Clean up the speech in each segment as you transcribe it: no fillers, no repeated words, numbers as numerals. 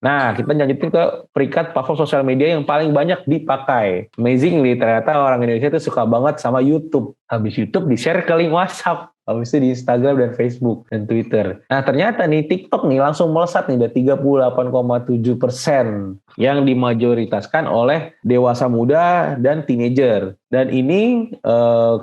Nah, kita lanjutin ke peringkat platform sosial media yang paling banyak dipakai. Amazingly, ternyata orang Indonesia itu suka banget sama YouTube. Habis YouTube di-share ke link WhatsApp. Habis itu di Instagram dan Facebook dan Twitter. Nah, ternyata nih TikTok nih langsung melesat nih dari 38,7% yang dimajoritaskan oleh dewasa muda dan teenager. Dan ini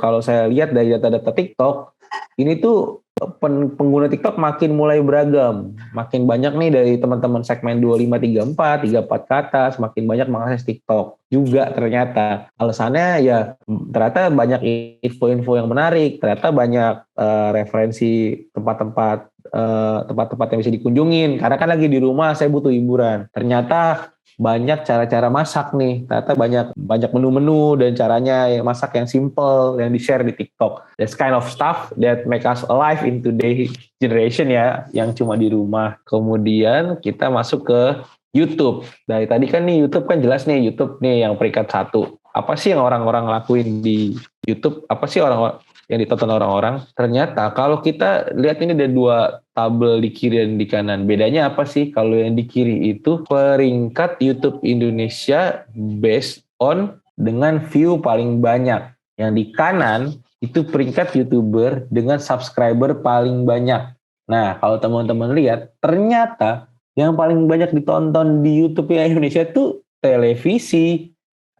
kalau saya lihat dari data-data TikTok, ini tuh pengguna TikTok makin mulai beragam. Makin banyak nih dari teman-teman segmen 25-34, 34 ke atas, makin banyak mengakses TikTok juga ternyata. Alasannya ya ternyata banyak info-info yang menarik, ternyata banyak referensi tempat-tempat yang bisa dikunjungin. Karena kan lagi di rumah saya butuh hiburan. Ternyata banyak cara-cara masak nih, ternyata banyak menu-menu dan caranya masak yang simple yang di-share di TikTok. That's kind of stuff that make us alive in today generation ya, yang cuma di rumah. Kemudian kita masuk ke YouTube. Dari tadi kan nih YouTube kan jelas nih, YouTube nih yang peringkat 1. Apa sih yang orang-orang lakuin di YouTube? Apa sih orang yang ditonton orang-orang? Ternyata kalau kita lihat ini ada 2 tabel di kiri dan di kanan. Bedanya apa sih? Kalau yang di kiri itu peringkat YouTube Indonesia based on dengan view paling banyak. Yang di kanan itu peringkat YouTuber dengan subscriber paling banyak. Nah, kalau teman-teman lihat, ternyata yang paling banyak ditonton di YouTube Indonesia itu televisi.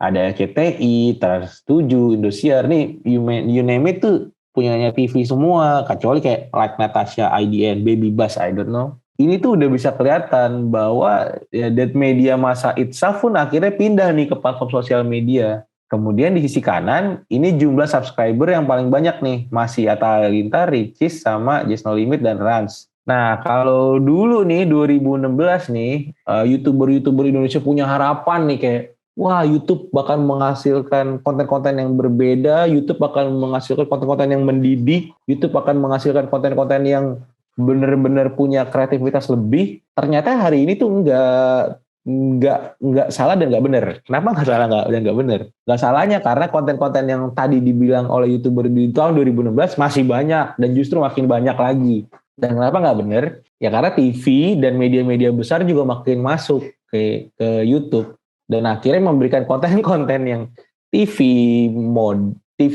Ada RCTI, Trans7, Indosiar, nih you name it tuh punyanya TV semua, kecuali kayak Like Natasha, IDN, Baby Bus, I don't know. Ini tuh udah bisa kelihatan bahwa ya, that media masa itself pun akhirnya pindah nih ke platform sosial media. Kemudian di sisi kanan, ini jumlah subscriber yang paling banyak nih, masih Atta Halilintar, Ricis, sama Just No Limit, dan Rans. Nah, kalau dulu nih, 2016 nih, YouTuber-YouTuber Indonesia punya harapan nih kayak, wah, YouTube bakal menghasilkan konten-konten yang berbeda, YouTube akan menghasilkan konten-konten yang mendidik, YouTube akan menghasilkan konten-konten yang benar-benar punya kreativitas lebih. Ternyata hari ini tuh nggak salah dan nggak benar. Kenapa nggak salah dan nggak benar? Nggak salahnya karena konten-konten yang tadi dibilang oleh YouTuber di tahun 2016 masih banyak dan justru makin banyak lagi. Dan kenapa nggak benar? Ya karena TV dan media-media besar juga makin masuk ke YouTube. Dan akhirnya memberikan konten-konten yang TV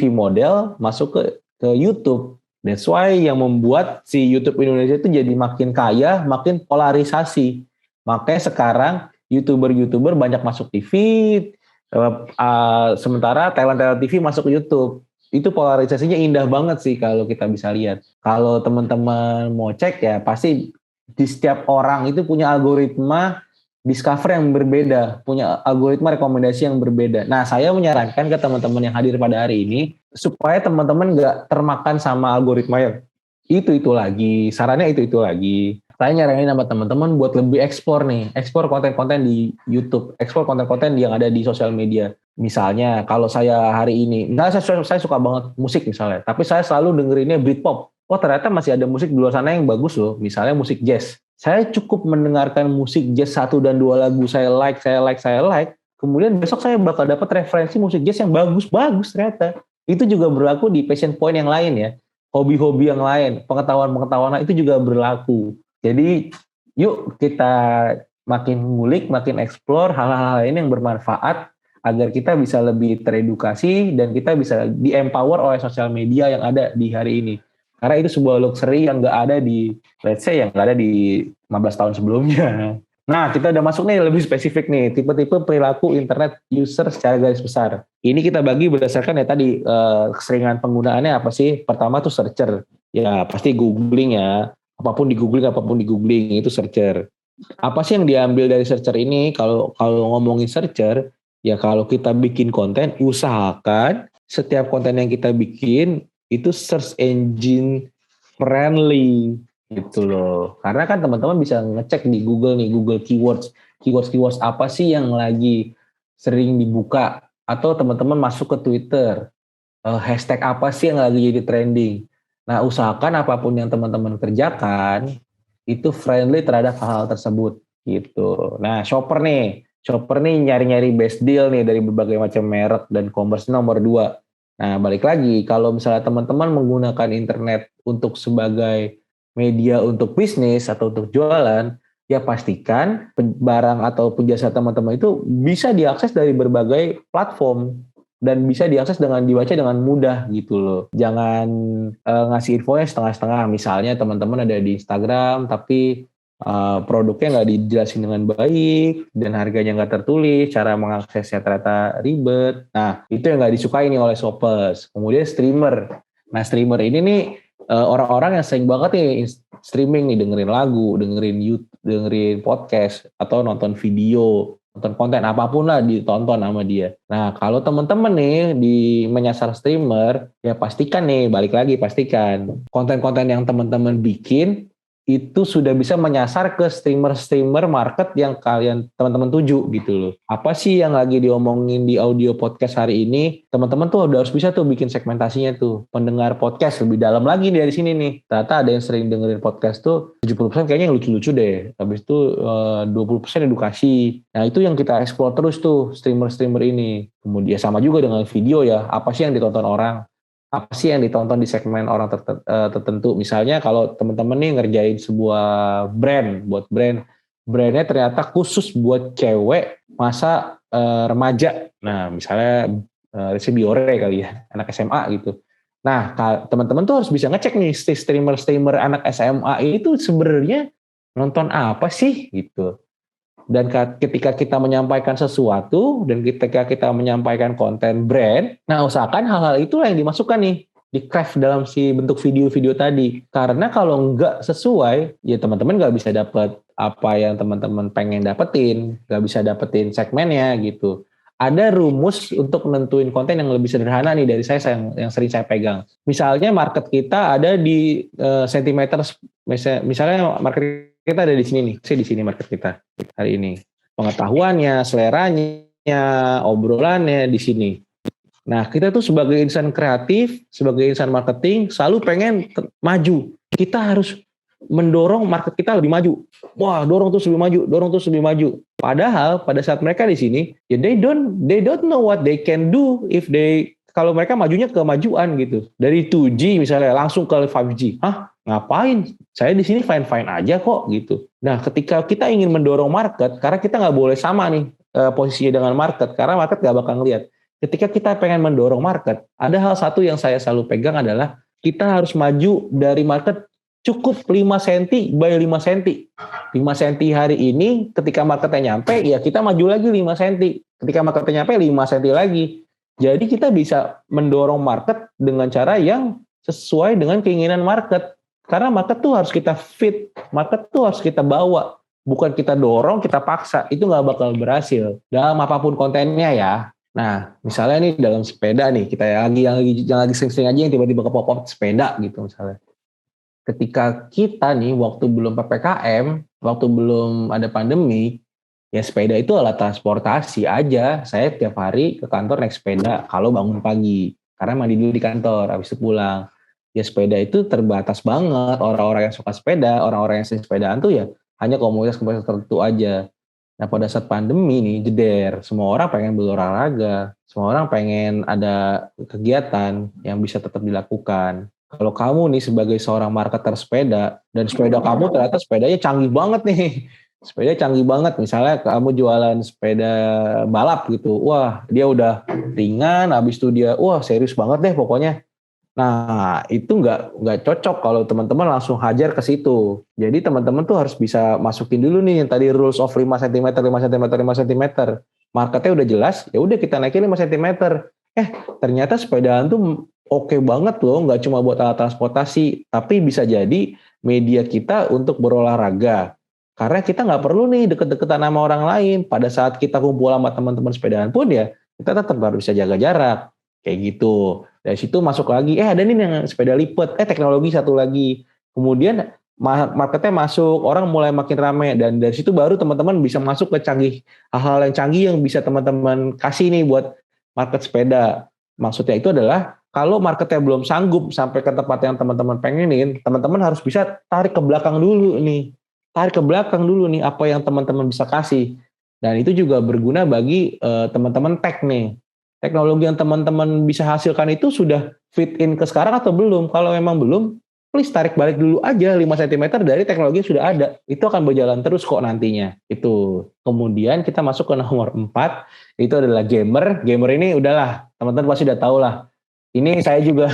model masuk ke YouTube. That's why yang membuat si YouTube Indonesia itu jadi makin kaya, makin polarisasi. Makanya sekarang YouTuber banyak masuk TV, sementara talent-talent TV masuk ke YouTube. Itu polarisasinya indah banget sih kalau kita bisa lihat. Kalau teman-teman mau cek ya pasti di setiap orang itu punya algoritma discover yang berbeda, punya algoritma rekomendasi yang berbeda. Nah, saya menyarankan ke teman-teman yang hadir pada hari ini, supaya teman-teman nggak termakan sama algoritma yang itu lagi, sarannya itu lagi. Saya nyaranin sama teman-teman buat lebih eksplor konten-konten di YouTube, eksplor konten-konten yang ada di sosial media. Misalnya, kalau saya hari ini, saya suka banget musik misalnya, tapi saya selalu dengerinnya Britpop. Oh, ternyata masih ada musik di luar sana yang bagus loh, misalnya musik jazz. Saya cukup mendengarkan musik jazz 1 dan 2 lagu, saya like, kemudian besok saya bakal dapat referensi musik jazz yang bagus ternyata. Itu juga berlaku di passion point yang lain ya, hobi-hobi yang lain, pengetahuan itu juga berlaku. Jadi yuk kita makin ngulik, makin explore hal-hal lain yang bermanfaat agar kita bisa lebih teredukasi dan kita bisa di-empower oleh sosial media yang ada di hari ini. Karena itu sebuah luxury yang nggak ada di, let's say, yang nggak ada di 15 tahun sebelumnya. Nah, kita udah masuk nih lebih spesifik nih, tipe-tipe perilaku internet user secara garis besar. Ini kita bagi berdasarkan ya tadi, keseringan penggunaannya apa sih? Pertama tuh searcher. Ya, pasti googling ya. Apapun di googling, itu searcher. Apa sih yang diambil dari searcher ini? Kalau ngomongin searcher, ya kalau kita bikin konten, usahakan setiap konten yang kita bikin, itu search engine friendly gitu loh. Karena kan teman-teman bisa ngecek di Google nih, Google keywords apa sih yang lagi sering dibuka, atau teman-teman masuk ke Twitter, hashtag apa sih yang lagi jadi trending. Nah, usahakan apapun yang teman-teman kerjakan itu friendly terhadap hal tersebut gitu. Nah, shopper nih nyari-nyari best deal nih dari berbagai macam merek dan commerce nomor 2. Nah, balik lagi, kalau misalnya teman-teman menggunakan internet untuk sebagai media untuk bisnis atau untuk jualan, ya pastikan barang atau jasa teman-teman itu bisa diakses dari berbagai platform dan bisa diakses dibaca dengan mudah gitu loh. Jangan ngasih infonya setengah-setengah. Misalnya teman-teman ada di Instagram tapi produknya nggak dijelasin dengan baik dan harganya nggak tertulis, cara mengaksesnya ternyata ribet. Nah itu yang nggak disukai nih oleh shoppers. Kemudian streamer. Nah streamer ini nih orang-orang yang sering banget nih streaming nih, dengerin lagu, dengerin YouTube, dengerin podcast atau nonton video, nonton konten apapun lah ditonton sama dia. Nah kalau teman-teman nih di menyasar streamer, ya pastikan nih, balik lagi pastikan konten-konten yang teman-teman bikin itu sudah bisa menyasar ke streamer-streamer market yang kalian teman-teman tuju gitu loh. Apa sih yang lagi diomongin di audio podcast hari ini? Teman-teman tuh udah harus bisa tuh bikin segmentasinya tuh. Pendengar podcast lebih dalam lagi dari sini nih. Ternyata ada yang sering dengerin podcast tuh 70% kayaknya yang lucu-lucu deh. Habis itu 20% edukasi. Nah itu yang kita explore terus tuh streamer-streamer ini. Kemudian sama juga dengan video ya. Apa sih yang ditonton orang? Apa sih yang ditonton di segmen orang tertentu. Misalnya kalau teman-teman nih ngerjain sebuah buat brandnya ternyata khusus buat cewek masa remaja. Nah misalnya Resi Biore kali ya, anak SMA gitu. Nah teman-teman tuh harus bisa ngecek nih streamer anak SMA itu sebenarnya nonton apa sih gitu. Dan ketika kita menyampaikan sesuatu dan ketika kita menyampaikan konten brand, nah usahakan hal-hal itulah yang dimasukkan nih di craft dalam si bentuk video-video tadi. Karena kalau nggak sesuai, ya teman-teman nggak bisa dapat apa yang teman-teman pengen dapetin, nggak bisa dapetin segmennya gitu. Ada rumus untuk nentuin konten yang lebih sederhana nih dari saya yang sering saya pegang. Misalnya market kita ada di sentimeter, misalnya market kita ada di sini nih, di sini market kita hari ini. Pengetahuannya, seleranya, obrolannya di sini. Nah, kita tuh sebagai insan kreatif, sebagai insan marketing, selalu pengen maju. Kita harus mendorong market kita lebih maju. Wah, dorong terus lebih maju. Padahal pada saat mereka di sini, ya they don't know what they can do kalau mereka majunya kemajuan gitu. Dari 2G misalnya langsung ke 5G. Hah? Ngapain? Saya di sini fine-fine aja kok gitu. Nah, ketika kita ingin mendorong market, karena kita nggak boleh sama nih posisinya dengan market, karena market nggak bakal ngelihat. Ketika kita pengen mendorong market, ada hal satu yang saya selalu pegang adalah kita harus maju dari market cukup 5 cm by 5 cm. 5 cm hari ini, ketika marketnya nyampe, ya kita maju lagi 5 cm. Ketika marketnya nyampe, 5 cm lagi. Jadi kita bisa mendorong market dengan cara yang sesuai dengan keinginan market. Karena market tuh harus kita fit, market tuh harus kita bawa. Bukan kita dorong, kita paksa. Itu nggak bakal berhasil. Dalam apapun kontennya ya. Nah, misalnya nih dalam sepeda nih, kita yang lagi sering-sering aja yang tiba-tiba ke pop-up sepeda gitu misalnya. Ketika kita nih waktu belum PPKM, waktu belum ada pandemi, ya sepeda itu alat transportasi aja. Saya tiap hari ke kantor naik sepeda kalau bangun pagi. Karena mandi dulu di kantor, habis itu pulang. Ya sepeda itu terbatas banget. Orang-orang yang suka sepeda, orang-orang yang sering sepedaan tuh ya hanya komunitas-komunitas tertentu aja. Nah pada saat pandemi nih jeder, semua orang pengen berolahraga, semua orang pengen ada kegiatan yang bisa tetap dilakukan. Kalau kamu nih sebagai seorang marketer sepeda, dan sepeda kamu ternyata sepedanya canggih banget nih, sepeda canggih banget, misalnya kamu jualan sepeda balap gitu, wah dia udah ringan, habis itu dia, wah serius banget deh pokoknya. Nah, itu nggak cocok kalau teman-teman langsung hajar ke situ. Jadi teman-teman tuh harus bisa masukin dulu nih yang tadi rules of 5 cm, 5 cm, 5 cm. Marketnya udah jelas, ya udah kita naikin 5 cm. Ternyata sepedaan tuh oke banget loh, nggak cuma buat alat transportasi, tapi bisa jadi media kita untuk berolahraga. Karena kita nggak perlu nih deket-deketan sama orang lain. Pada saat kita kumpul sama teman-teman sepedaan pun ya, kita tetap harus bisa jaga jarak. Kayak gitu. Dari situ masuk lagi, ada nih yang sepeda lipat, teknologi satu lagi. Kemudian marketnya masuk, orang mulai makin ramai, dan dari situ baru teman-teman bisa masuk ke hal-hal yang canggih yang bisa teman-teman kasih nih buat market sepeda. Maksudnya itu adalah, kalau marketnya belum sanggup sampai ke tempat yang teman-teman pengenin, teman-teman harus bisa tarik ke belakang dulu nih. Tarik ke belakang dulu nih, apa yang teman-teman bisa kasih. Dan itu juga berguna bagi teman-teman tech nih. Teknologi yang teman-teman bisa hasilkan itu sudah fit in ke sekarang atau belum? Kalau memang belum, please tarik balik dulu aja 5 cm dari teknologi yang sudah ada. Itu akan berjalan terus kok nantinya. Itu. Kemudian kita masuk ke nomor 4, itu adalah gamer. Gamer ini udahlah, teman-teman pasti udah tahu lah. Ini saya juga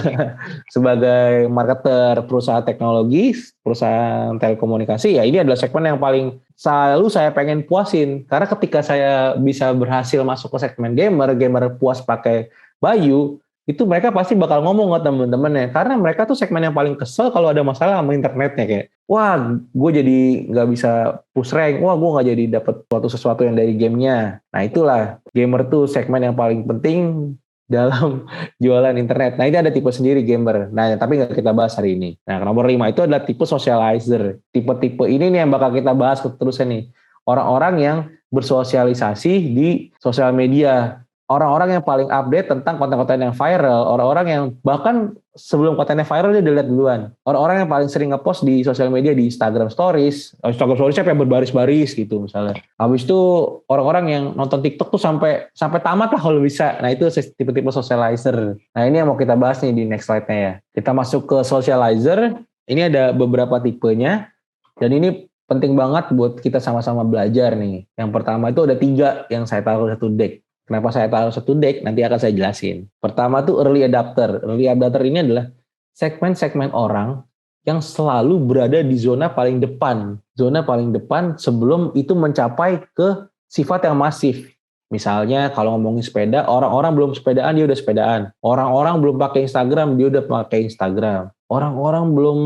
sebagai marketer perusahaan teknologi, perusahaan telekomunikasi, ya ini adalah segmen yang paling selalu saya pengen puasin. Karena ketika saya bisa berhasil masuk ke segmen gamer, gamer puas pakai Bayu, itu mereka pasti bakal ngomong ke temen-temennya. Karena mereka tuh segmen yang paling kesel kalau ada masalah sama internetnya. Kayak, wah gue jadi gak bisa push rank, wah gue gak jadi dapet sesuatu yang dari gamenya. Nah itulah, gamer tuh segmen yang paling penting dalam jualan internet. Nah ini ada tipe sendiri gamer. Nah tapi nggak kita bahas hari ini. Nah nomor 5 itu adalah tipe socializer. Tipe-tipe ini nih yang bakal kita bahas terusnya nih. Orang-orang yang bersosialisasi di sosial media. Orang-orang yang paling update tentang konten-konten yang viral. Orang-orang yang bahkan sebelum kontennya viral dia udah lihat duluan. Orang-orang yang paling sering ngepost di sosial media di Instagram Stories. Instagram Stories siapa yang berbaris-baris gitu misalnya. Habis itu orang-orang yang nonton TikTok tuh sampai tamat lah kalau bisa. Nah itu tipe-tipe socializer. Nah ini yang mau kita bahas nih di next slide-nya ya. Kita masuk ke socializer. Ini ada beberapa tipenya. Dan ini penting banget buat kita sama-sama belajar nih. Yang pertama itu ada 3 yang saya taruh satu deck. Kenapa saya taruh satu deck? Nanti akan saya jelasin. Pertama tuh early adapter. Early adapter ini adalah segmen-segmen orang yang selalu berada di zona paling depan. Zona paling depan sebelum itu mencapai ke sifat yang masif. Misalnya kalau ngomongin sepeda, orang-orang belum sepedaan, dia udah sepedaan. Orang-orang belum pakai Instagram, dia udah pakai Instagram. Orang-orang belum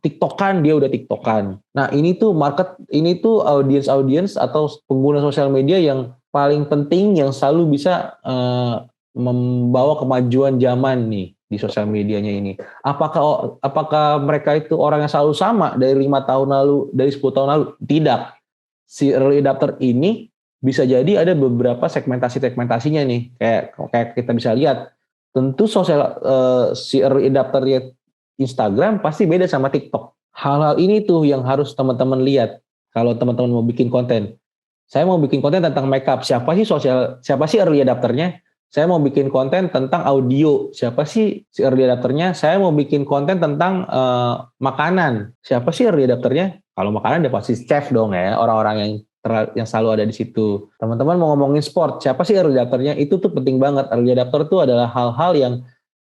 TikTokan, dia udah TikTokan. Nah ini tuh audience atau pengguna sosial media yang paling penting yang selalu bisa membawa kemajuan zaman nih di sosial medianya ini. Apakah mereka itu orang yang selalu sama dari 5 tahun lalu, dari 10 tahun lalu? Tidak. Si early adapter ini bisa jadi ada beberapa segmentasinya nih. Kayak kita bisa lihat. Tentu si early adapter Instagram pasti beda sama TikTok. Hal-hal ini tuh yang harus teman-teman lihat kalau teman-teman mau bikin konten. Saya mau bikin konten tentang makeup. Siapa sih early adapternya? Saya mau bikin konten tentang audio. Siapa sih si early adapternya? Saya mau bikin konten tentang makanan. Siapa sih early adapternya? Kalau makanan dia pasti chef dong ya. Orang-orang yang selalu ada di situ. Teman-teman mau ngomongin sport. Siapa sih early adapternya? Itu tuh penting banget. Early adapter tuh adalah hal-hal yang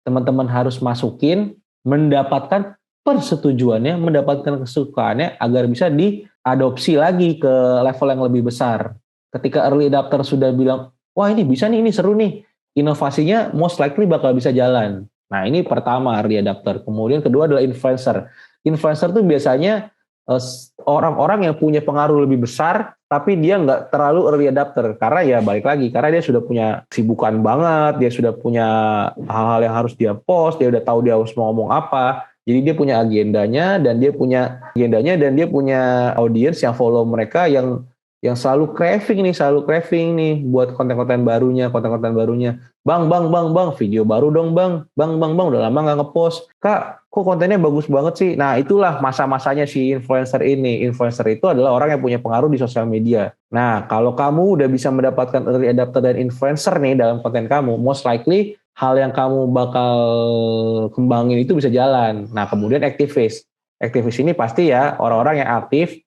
teman-teman harus masukin, mendapatkan persetujuannya, mendapatkan kesukaannya agar bisa diadopsi lagi ke level yang lebih besar. Ketika early adapter sudah bilang, wah ini bisa nih, ini seru nih, inovasinya most likely bakal bisa jalan. Nah ini pertama early adapter. Kemudian kedua adalah influencer. Influencer tuh biasanya orang-orang yang punya pengaruh lebih besar, tapi dia nggak terlalu early adapter. Karena ya balik lagi, karena dia sudah punya kesibukan banget, dia sudah punya hal-hal yang harus dia post, dia udah tahu dia harus mau ngomong apa. Jadi dia punya agendanya dan dia punya audiens yang follow mereka yang selalu craving nih buat konten-konten barunya. Bang, video baru dong bang, udah lama nggak ngepost. Kak, kok kontennya bagus banget sih? Nah itulah masa-masanya si influencer ini. Influencer itu adalah orang yang punya pengaruh di sosial media. Nah kalau kamu udah bisa mendapatkan early adapter dan influencer nih dalam konten kamu, most likely hal yang kamu bakal kembangin itu bisa jalan. Nah, kemudian aktivis. Aktivis ini pasti ya orang-orang yang aktif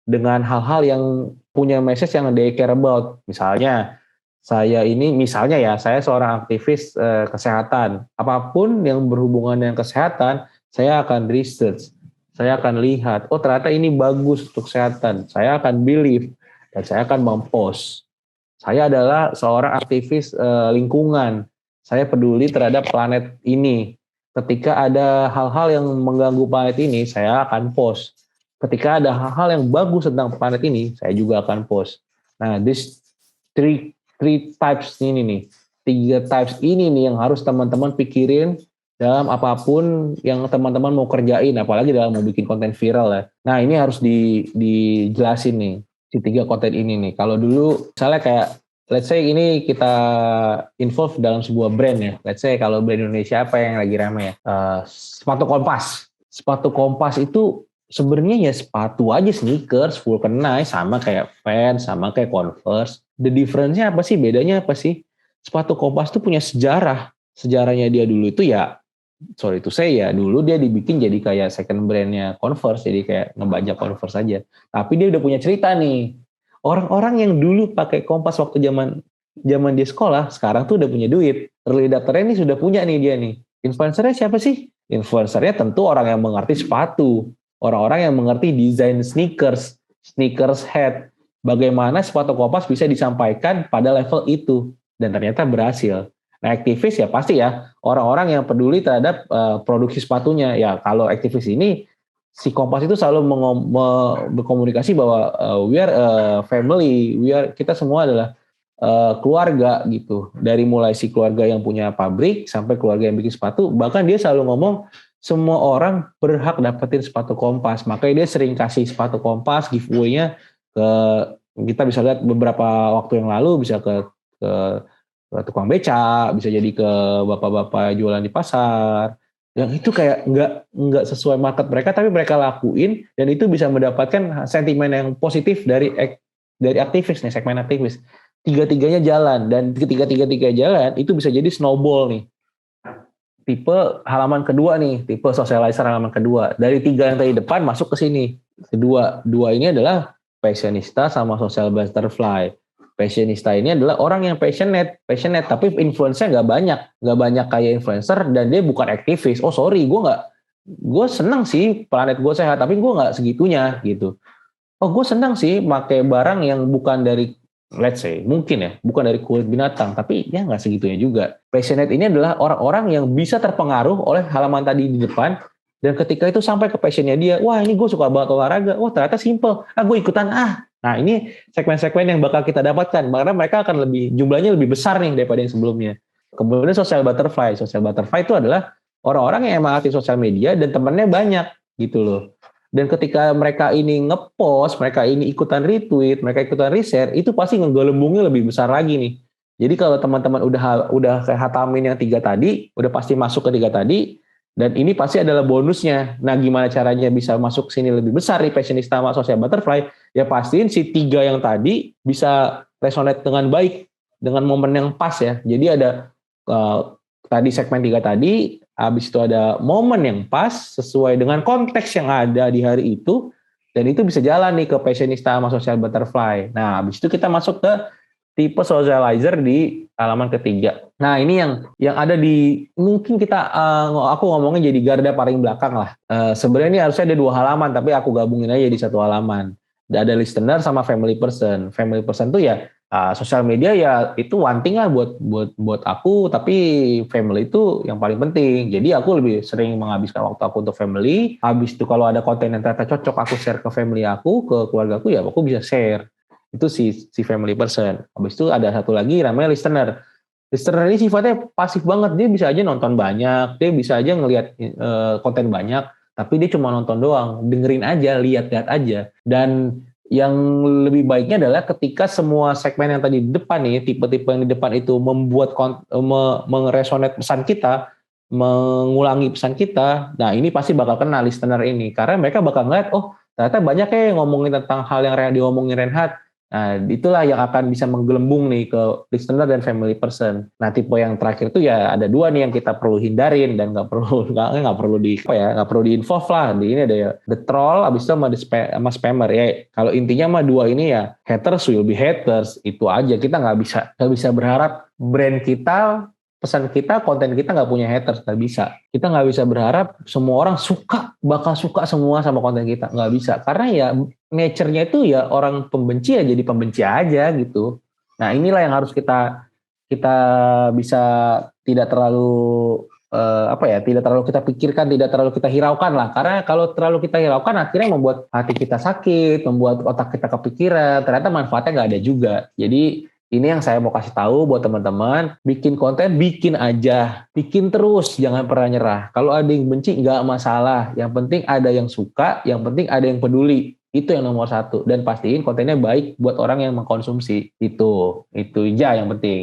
dengan hal-hal yang punya message yang they care about. Misalnya, saya seorang aktivis kesehatan. Apapun yang berhubungan dengan kesehatan, saya akan research. Saya akan lihat, oh ternyata ini bagus untuk kesehatan. Saya akan believe dan saya akan mempost. Saya adalah seorang aktivis lingkungan. Saya peduli terhadap planet ini. Ketika ada hal-hal yang mengganggu planet ini, saya akan post. Ketika ada hal-hal yang bagus tentang planet ini, saya juga akan post. Nah, this three types ini nih. 3 types ini nih yang harus teman-teman pikirin dalam apapun yang teman-teman mau kerjain, apalagi dalam mau bikin konten viral ya. Nah, ini harus dijelasin nih, si 3 konten ini nih. Kalau dulu misalnya kayak let's say ini kita involve dalam sebuah brand ya. Let's say kalau brand Indonesia apa yang lagi ramai ya? Sepatu Kompas. Sepatu Kompas itu sebenarnya ya sepatu aja, sneakers, vulcanize, sama kayak Vans, sama kayak Converse. The difference-nya apa sih? Bedanya apa sih? Sepatu Kompas itu punya sejarah. Sejarahnya dia dulu itu ya sorry to say ya, dulu dia dibikin jadi kayak second brandnya Converse, jadi kayak ngebajak Converse aja. Tapi dia udah punya cerita nih. Orang-orang yang dulu pakai Kompas waktu zaman dia sekolah, sekarang tuh udah punya duit. Early adopter-nya ini sudah punya nih dia nih. Influencernya siapa sih? Influencernya tentu orang yang mengerti sepatu, orang-orang yang mengerti desain sneakers head. Bagaimana sepatu Kompas bisa disampaikan pada level itu, dan ternyata berhasil. Nah, aktivis ya pasti ya orang-orang yang peduli terhadap produksi sepatunya. Ya kalau aktivis ini, si Kompas itu selalu berkomunikasi bahwa we are a family, kita semua adalah keluarga gitu. Dari mulai si keluarga yang punya pabrik sampai keluarga yang bikin sepatu, bahkan dia selalu ngomong semua orang berhak dapetin sepatu Kompas. Makanya dia sering kasih sepatu Kompas giveaway-nya ke, kita bisa lihat beberapa waktu yang lalu, bisa ke tukang beca, bisa jadi ke bapak-bapak jualan di pasar. Yang itu kayak nggak sesuai market mereka, tapi mereka lakuin, dan itu bisa mendapatkan sentimen yang positif dari aktivis nih, segmen aktivis. Tiga-tiganya jalan, dan ketiga-tiga jalan itu bisa jadi snowball nih. Tipe halaman kedua nih, tipe socializer halaman kedua. Dari 3 yang tadi depan masuk ke sini. Dua ini adalah fashionista sama social butterfly. Fashionista ini adalah orang yang passionate, tapi influence-nya nggak banyak kayak influencer, dan dia bukan aktivis. Oh sorry, gue senang sih planet gue sehat, tapi gue nggak segitunya gitu. Oh gue senang sih pakai barang yang bukan dari, let's say, mungkin ya, bukan dari kulit binatang, tapi ya nggak segitunya juga. Passionate ini adalah orang-orang yang bisa terpengaruh oleh halaman tadi di depan, dan ketika itu sampai ke passionnya dia, wah ini gue suka banget olahraga, wah ternyata simple, gue ikutan Nah ini segmen-segmen yang bakal kita dapatkan, karena mereka akan jumlahnya lebih besar nih daripada yang sebelumnya. Kemudian social butterfly itu adalah orang-orang yang emang aktif sosial media dan temennya banyak gitu loh. Dan ketika mereka ini ngepost, mereka ini ikutan retweet, mereka ikutan reshare, itu pasti ngegelembungnya lebih besar lagi nih. Jadi kalau teman-teman udah kayak hatamin yang 3 tadi, udah pasti masuk ke 3 tadi, dan ini pasti adalah bonusnya. Nah, gimana caranya bisa masuk ke sini lebih besar di fashionista sama social butterfly? Ya pastiin si 3 yang tadi bisa resonate dengan baik, dengan momen yang pas ya. Jadi ada tadi segmen 3 tadi, habis itu ada momen yang pas sesuai dengan konteks yang ada di hari itu, dan itu bisa jalan nih ke fashionista sama social butterfly. Nah, habis itu kita masuk ke tipe socializer di halaman ketiga. Nah, ini yang ada di, mungkin aku ngomongnya jadi garda paling belakang lah. Sebenarnya ini harusnya ada 2 halaman, tapi aku gabungin aja di 1 halaman. Ada listener sama family person. Family person tuh ya sosial media ya itu one thing lah buat aku, tapi family itu yang paling penting. Jadi aku lebih sering menghabiskan waktu aku untuk family. Habis itu kalau ada konten yang ternyata cocok, aku share ke family aku, ke keluarga aku, ya aku bisa share. Itu si family person. Habis itu ada satu lagi namanya listener. Listener ini sifatnya pasif banget, dia bisa aja nonton banyak, dia bisa aja ngelihat konten banyak, tapi dia cuma nonton doang, dengerin aja, lihat-lihat aja. Dan yang lebih baiknya adalah ketika semua segmen yang tadi di depan nih, tipe-tipe yang di depan itu membuat meresonate pesan kita, mengulangi pesan kita, nah ini pasti bakal kena listener ini, karena mereka bakal ngeliat, oh ternyata banyak ya yang ngomongin tentang hal yang diomongin Reinhard. Nah, itulah yang akan bisa menggelembung nih ke listener dan family person. Nah, tipe yang terakhir itu ya ada 2 nih yang kita perlu hindarin dan nggak perlu di involve lah. Di ini ada ya the troll, abis itu sama spammer ya. Kalau intinya mah 2 ini ya, haters will be haters, itu aja. Kita nggak bisa berharap brand kita, pesan kita, konten kita nggak punya haters, nggak bisa. Kita nggak bisa berharap semua orang bakal suka semua sama konten kita, nggak bisa. Karena ya nature-nya itu ya orang pembenci ya jadi pembenci aja gitu. Nah inilah yang harus kita bisa tidak terlalu tidak terlalu kita pikirkan, tidak terlalu kita hiraukan lah. Karena kalau terlalu kita hiraukan akhirnya membuat hati kita sakit, membuat otak kita kepikiran. Ternyata manfaatnya nggak ada juga. Jadi ini yang saya mau kasih tahu buat teman-teman, bikin konten, bikin aja, bikin terus, jangan pernah nyerah. Kalau ada yang benci, nggak masalah. Yang penting ada yang suka, yang penting ada yang peduli. Itu yang nomor 1. Dan pastiin kontennya baik buat orang yang mengkonsumsi. Itu aja yang penting.